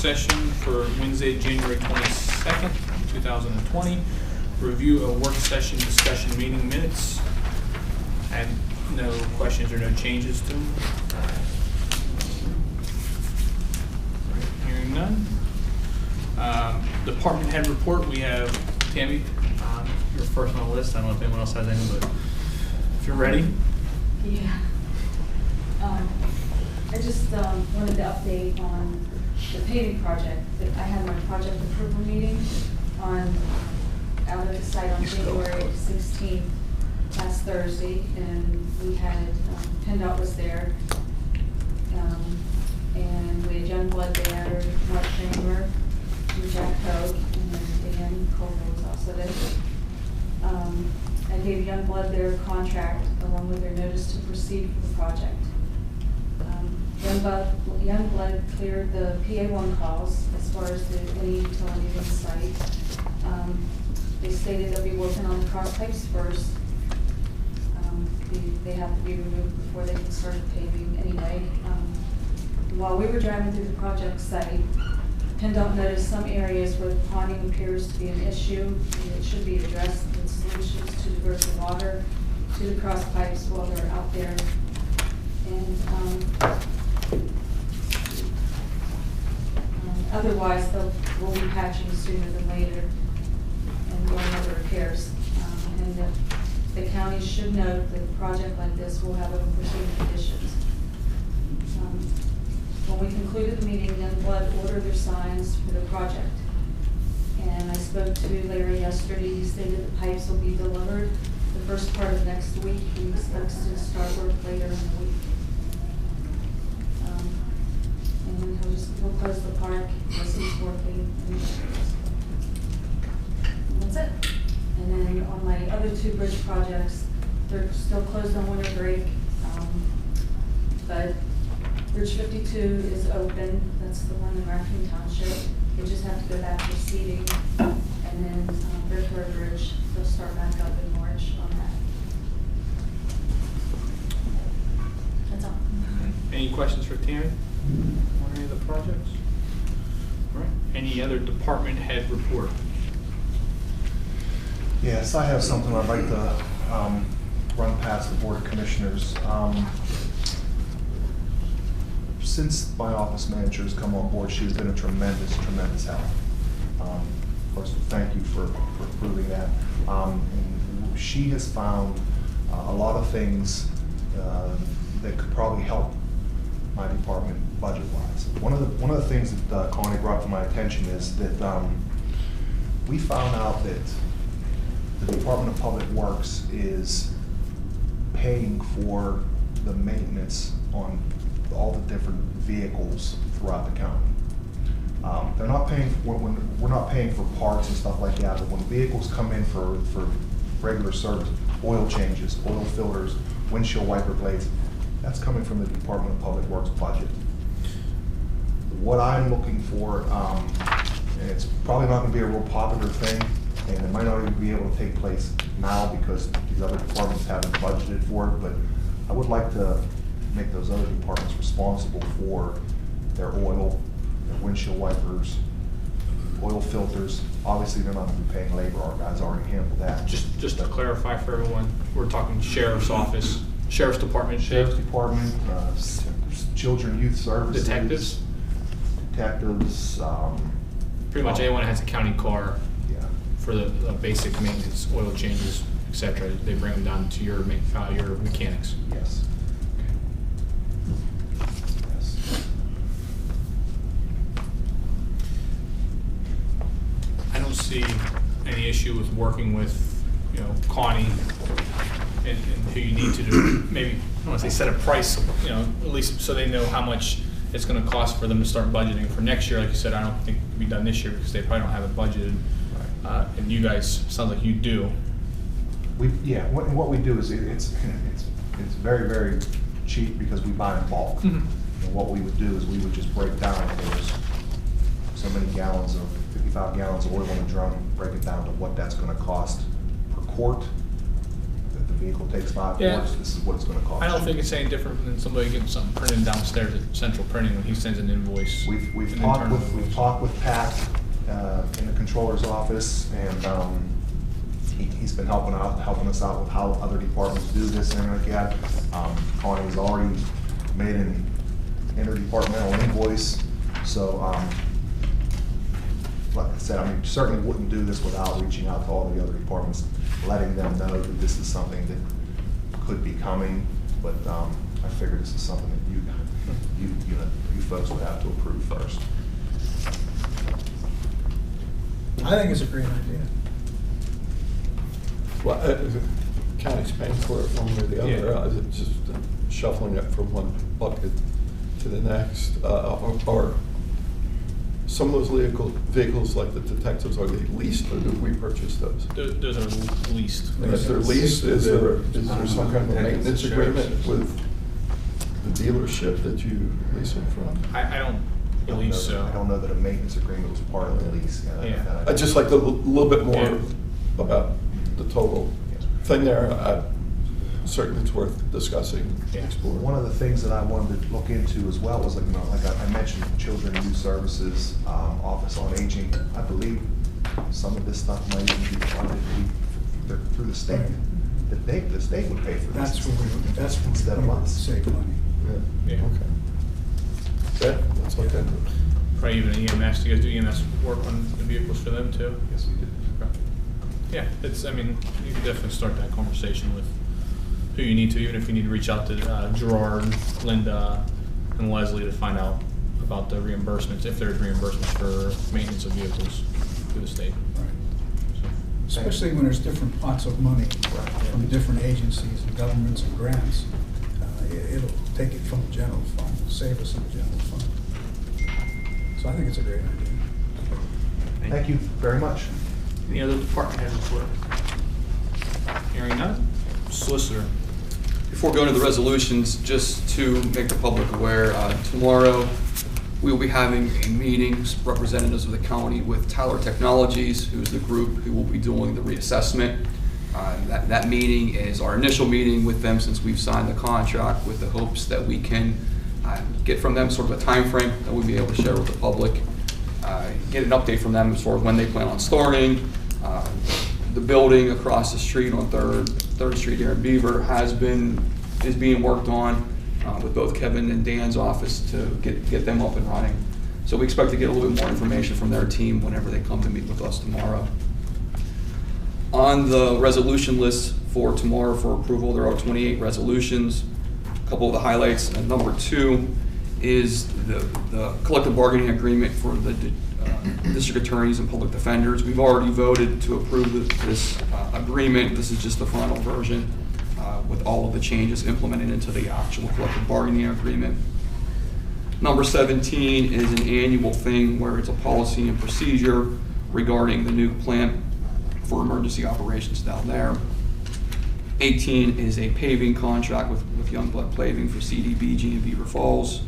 session for Wednesday, January 22nd, 2020. Review of work session discussion meeting minutes. And no questions or no changes to them. Hearing none. Department head report, we have Tammy, you're first on the list. I don't know if anyone else has any, but if you're ready. Yeah. I just wanted to update on the paving project. I had my project approval meeting out at the site on January 16th, last Thursday, and we had PennDOT was there, and we had Young Blood there, Mark Kramer, and Jack Hogue, and then Dan Colville was also there. I gave Young Blood their contract along with their notice to proceed for the project. Young Blood cleared the PA1 calls as far as any utility in the site. They stated they'll be working on the cross pipes first. They have to be removed before they can start paving anyway. While we were driving through the project site, PennDOT noticed some areas where the ponding appears to be an issue, and it should be addressed with solutions to divert the water to the cross pipes while they're out there. And otherwise, we'll be patching sooner than later and doing other repairs. And the county should note that a project like this will have unforeseen conditions. When we concluded the meeting, Young Blood ordered their signs for the project. And I spoke to Larry yesterday. He stated the pipes will be delivered the first part of next week. He expects to start work later in the week. And he'll close the park as he's working. And that's it. And then on my other two bridge projects, they're still closed on winter break. But Bridge 52 is open. That's the one in Raccoon Township. They just have to go back for seeding. And then Brickler Bridge, they'll start back up in March on that. That's all. Any questions for Tammy on any of the projects? All right. Any other department head report? Yes, I have something I'd like to run past the Board of Commissioners. Since my office manager has come on board, she's been a tremendous help. Of course, thank you for approving that. And she has found a lot of things that could probably help my department budget-wise. One of the things that Connie brought to my attention is that we found out that the Department of Public Works is paying for the maintenance on all the different vehicles throughout the county. They're not paying when we're not paying for parts and stuff like that, but when vehicles come in for regular service, oil changes, oil filters, windshield wiper blades, that's coming from the Department of Public Works budget. What I'm looking for, and it's probably not going to be a real popular thing, and it might not even be able to take place now because these other departments haven't budgeted for it, but I would like to make those other departments responsible for their oil, their windshield wipers, oil filters. Obviously, they're not going to be paying labor. Our guys already handled that. Just to clarify for everyone, we're talking Sheriff's Office, Sheriff's Department, Sheriff's Department, Children Youth Services, detectives. Pretty much anyone that has a county car. Yeah. For the basic maintenance, oil changes, etc. They bring them down to your mechanics. Yes. I don't see any issue with working with, Connie and who you need to do. Maybe, I don't want to say set a price, at least so they know how much it's going to cost for them to start budgeting for next year. Like you said, I don't think it can be done this year because they probably don't have it budgeted. Right. And you guys, sounds like you do. What we do is it's very, very cheap because we buy in bulk. Mm-hmm. And what we would do is we would just break down if there's so many gallons of 55 gallons of oil in a drum, break it down to what that's going to cost per quart that the vehicle takes 5 Yeah. boards, this is what it's gonna cost. I don't think it's any different than somebody getting something printed downstairs at Central Printing when he sends an invoice. We've an talked internal with, invoice. Pat in the controller's office, and he's been helping us out with how other departments do this and everything like that. Connie's already made an interdepartmental invoice, so like I said, I mean, certainly wouldn't do this without reaching out to all the other departments, letting them know that this is something that could be coming, but I figured this is something that you folks would have to approve first. I think it's a great idea. Well, the county's paying for it one way or the other. Yeah. Is it just shuffling it from one bucket to the next? Or some of those vehicles, like the detectives, are they leased or do we purchase those? Those are leased. And if they're leased, is there some kind of a maintenance agreement with the dealership that you lease them from? I don't believe so. I don't know that a maintenance agreement was part of the lease. Yeah. I'd just like a little bit more Yeah. about the total thing there. Certainly it's worth discussing, Yeah. exploring. One of the things that I wanted to look into as well was, like, like I mentioned, Children and Youth Services, Office on Aging. I believe some of this stuff might even be funded through the state. The state would pay for this. That's where Instead of we would us. save money. Yeah. Okay. Yeah, let's look into it. Probably even EMS. Do you guys do EMS work on the vehicles for them too? Yes, we did. Okay. Yeah, I mean, you can definitely start that conversation with who you need to, even if you need to reach out to Gerard, Linda, and Leslie to find out about the reimbursements, if there's reimbursements for maintenance of vehicles through the state. Right. So, Especially when there's different pots of money from different agencies and governments and grants. It'll take it from the general fund, save us in the general fund. So I think it's a great idea. Thank you very much. Any other department head report? Hearing none? Solicitor. Before going to the resolutions, just to make the public aware, tomorrow we will be having a meeting, representatives of the county with Tyler Technologies, who's the group who will be doing the reassessment. That meeting is our initial meeting with them since we've signed the contract, with the hopes that we can get from them sort of a time frame that we'll be able to share with the public, get an update from them as far as when they plan on starting. The building across the street on Third Street here in Beaver is being worked on with both Kevin and Dan's office to get them up and running. So we expect to get a little bit more information from their team whenever they come to meet with us tomorrow. On the resolution list for tomorrow for approval, there are 28 resolutions. A couple of the highlights. Number 2 is the collective bargaining agreement for the district attorneys and public defenders. We've already voted to approve this agreement. This is just the final version with all of the changes implemented into the actual collective bargaining agreement. Number 17 is an annual thing where it's a policy and procedure regarding the new plant for emergency operations down there. 18 is a paving contract with Youngblood Paving for CDBG in Beaver Falls.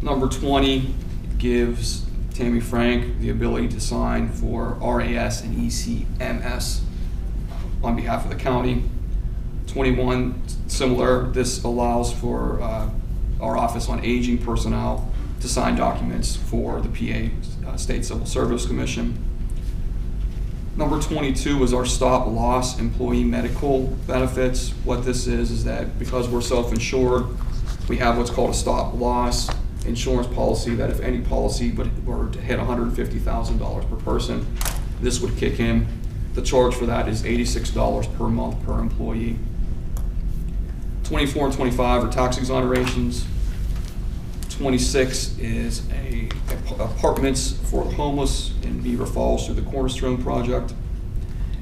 Number 20 gives Tammy Frank the ability to sign for RAS and ECMS on behalf of the county. 21, similar, this allows for our Office on Aging personnel to sign documents for the PA State Civil Service Commission. Number 22 is our stop loss employee medical benefits. What this is that because we're self-insured, we have what's called a stop loss insurance policy that if any policy were to hit $150,000 per person, this would kick in. The charge for that is $86 per month per employee. 24 and 25 are tax exonerations. 26 is apartments for the homeless in Beaver Falls through the Cornerstone Project.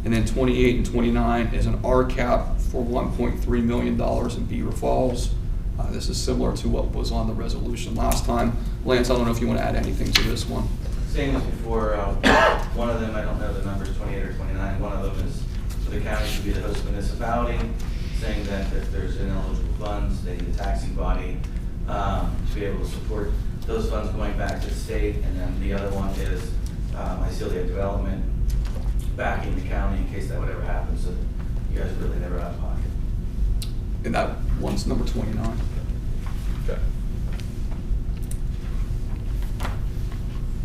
And then 28 and 29 is an RCAP for $1.3 million in Beaver Falls. This is similar to what was on the resolution last time. Lance, I don't know if you want to add anything to this one. Same as before. One of them, I don't know the numbers, 28 or 29. One of them is for the county to be the host municipality, saying that if there's ineligible funds, they need a taxing body to be able to support those funds going back to the state. And then the other one is Mycelia Development backing the county in case that would ever happen. So you guys are really never out of pocket. And that one's number 29. Okay.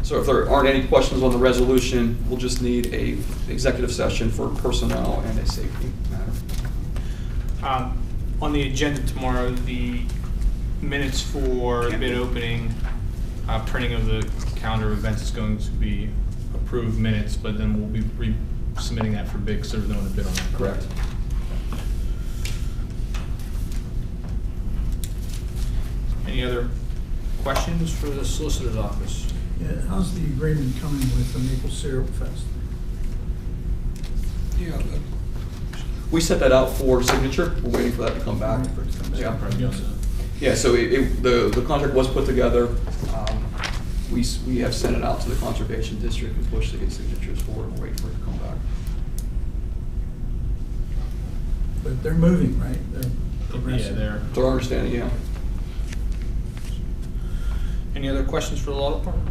So if there aren't any questions on the resolution, we'll just need a executive session for personnel and a safety matter. On the agenda tomorrow, the minutes for the bid opening, printing of the calendar of events is going to be approved minutes, but then we'll be resubmitting that for bid, because there's no one to bid on that. Correct. Any other questions for the solicitor's office? Yeah, how's the agreement coming with the Maple Syrup Fest? Yeah. We set that out for signature. We're waiting for that to come back. Waiting for it to come back. Yeah. Probably on the- Yeah, so the contract was put together. We have sent it out to the Conservation District and pushed to get signatures for it. We're waiting for it to come back. But they're moving, right? They're progressing. Yeah, there. To our understanding, yeah. Any other questions for the law department?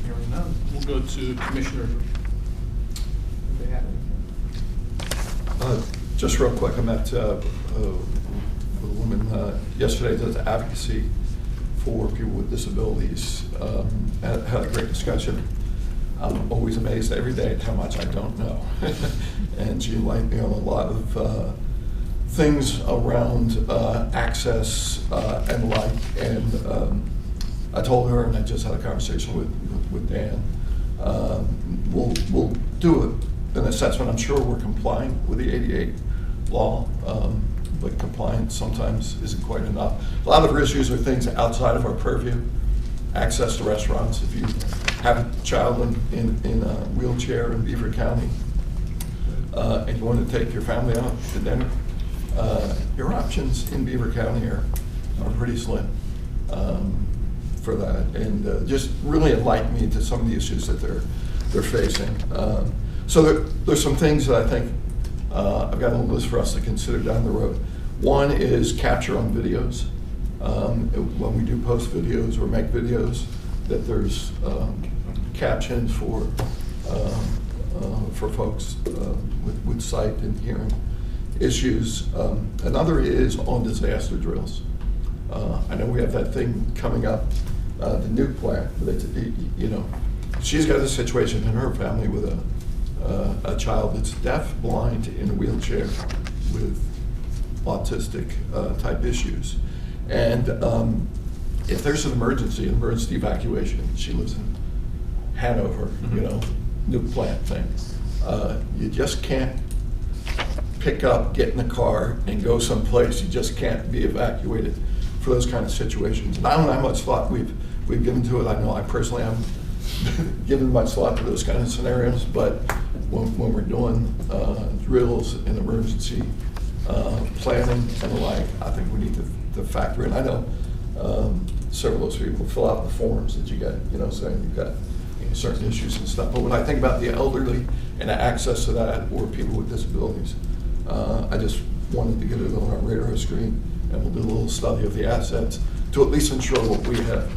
Hearing none, we'll go to Commissioner. Do they have anything? Just real quick, I met with a woman yesterday that does advocacy for people with disabilities. Had a great discussion. I'm always amazed every day at how much I don't know. And she enlightened me on a lot of things around access and the like. And I told her, and I just had a conversation with Dan, we'll do an assessment. I'm sure we're complying with the 88 law, but compliance sometimes isn't quite enough. A lot of our issues are things outside of our purview. Access to restaurants. If you have a child in a wheelchair in Beaver County, and you want to take your family out to dinner, your options in Beaver County are pretty slim for that, and just really enlighten me to some of the issues that they're facing. So there's some things that I think I've got a list for us to consider down the road. One is capture on videos. When we do post videos or make videos, that there's captions for folks with sight and hearing issues. Another is on disaster drills. I know we have that thing coming up, the nuke plant, but it's, she's got a situation in her family with a child that's deaf, blind, in a wheelchair with autistic type issues. And if there's an emergency evacuation, she lives in Hanover, nuke plant thing, you just can't pick up, get in the car, and go someplace. You just can't be evacuated for those kind of situations. And I don't know how much thought we've given to it. I know I personally haven't given much thought to those kind of scenarios, but when we're doing drills and emergency planning and the like, I think we need to factor in. I know several of those people fill out the forms that you get, saying you've got certain issues and stuff. But when I think about the elderly and access to that, or people with disabilities, I just wanted to get it on our radar screen, and we'll do a little study of the assets to at least ensure what we have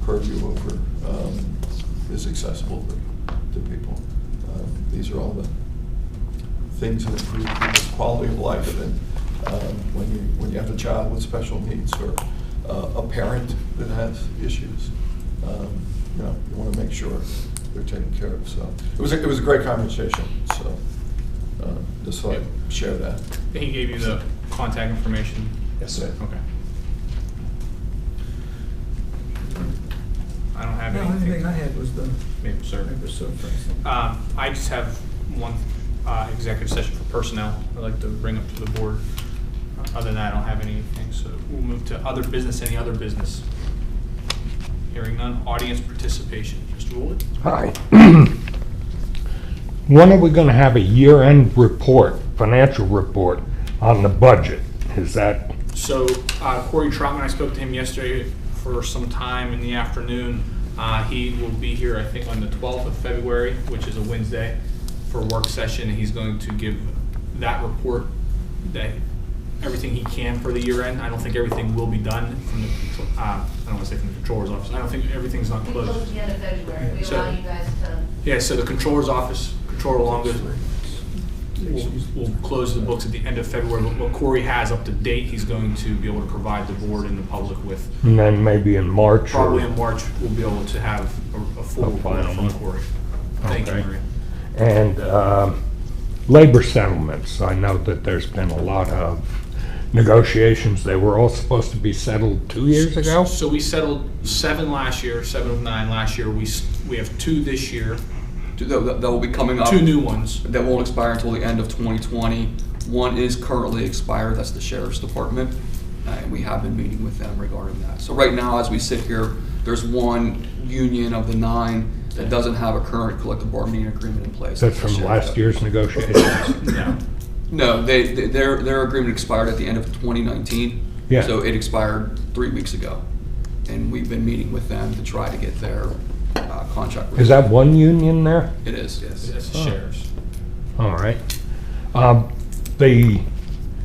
purview over is accessible to people. These are all the things that improve people's quality of life. And when you have a child with special needs, or a parent that has issues, you want to make sure they're taken care of. So it was a great conversation. So just thought I'd share that. He gave you the contact information? Yes, sir. Okay. I don't have The only anything. thing I had was the Maple syrup. Maple Syrup Fest. I just have one executive session for personnel I'd like to bring up to the board. Other than that, I don't have anything, so we'll move to other business. Any other business? Hearing none. Audience participation. Mr. Woolley? Hi. When are we going to have a year-end report, financial report on the budget? Is that, So Corey Troutman, I spoke to him yesterday for some time in the afternoon. He will be here, I think, on the 12th of February, which is a Wednesday, for a work session. He's going to give that report, that everything he can for the year end. I don't think everything will be done from the, I don't want to say from the controller's office. I don't think everything's not We closed. close the end of February. We So- allow you guys to. Yeah, so the controller's office, Controller Longo, we'll close the books at the end of February, but what Corey has up to date, he's going to be able to provide the board and the public with. And then maybe in March? or- Probably in March, we'll be able to have a full A report final from one. Corey. Thank you, Okay. Maria. And labor settlements, I know that there's been a lot of negotiations. They were all supposed to be settled 2 years ago? So we settled 7 last year, 7 of 9 last year. We have 2 this year, That will be coming up. 2 new ones. That won't expire until the end of 2020. One is currently expired, that's the Sheriff's Department, and we have been meeting with them regarding that. So right now, as we sit here, there's one union of the 9 that doesn't have a current collective bargaining agreement in place. That's from last year's negotiations? No. No, their agreement expired at the end of 2019. Yeah. So it expired 3 weeks ago, and we've been meeting with them to try to get their contract. Is that one union there? It is, yes. That's the sheriff's. All right. The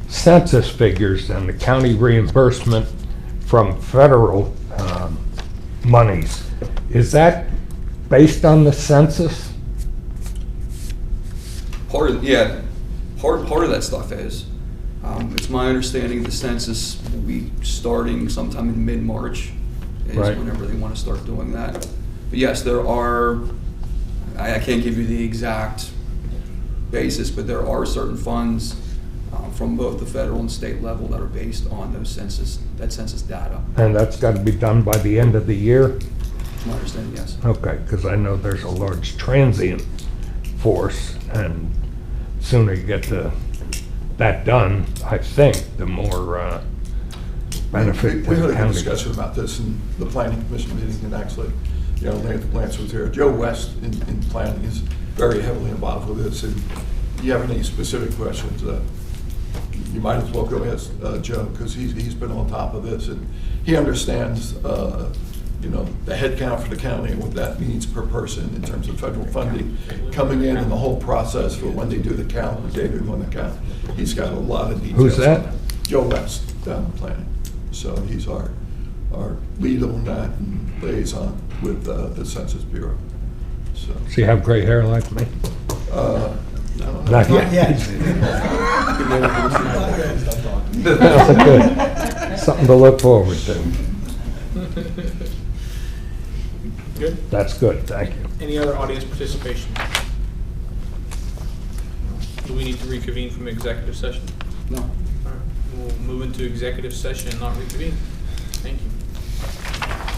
census figures and the county reimbursement from federal monies, is that based on the census? Part of that stuff is. It's my understanding the census will be starting sometime in mid-March, is Right. whenever they want to start doing that. But yes, there are, I can't give you the exact basis, but there are certain funds from both the federal and state level that are based on that census data. And that's got to be done by the end of the year? It's my understanding, yes. Okay, because I know there's a large transient force, and sooner you get that done, I think, the more benefit to We had the a good county. discussion about this in the planning commission meeting, and actually, you know, Lance was here. Joe West in planning is very heavily involved with this, and if you have any specific questions, you might as well go ask Joe, because he's been on top of this, and he understands, you know, the head count for the county and what that means per person in terms of federal funding coming in and the whole process for when they do the count, the day they want to count. He's got a lot of details. Who's that? on Joe West, down in planning. So he's our lead on that and liaison with the Census Bureau. So, So you have gray hair like me? no. Not yet. That's good. Something to look forward to. Good. That's good, thank you. Any other audience participation? Do we need to reconvene from executive session? No. All right, we'll move into executive session and not reconvene. Thank you.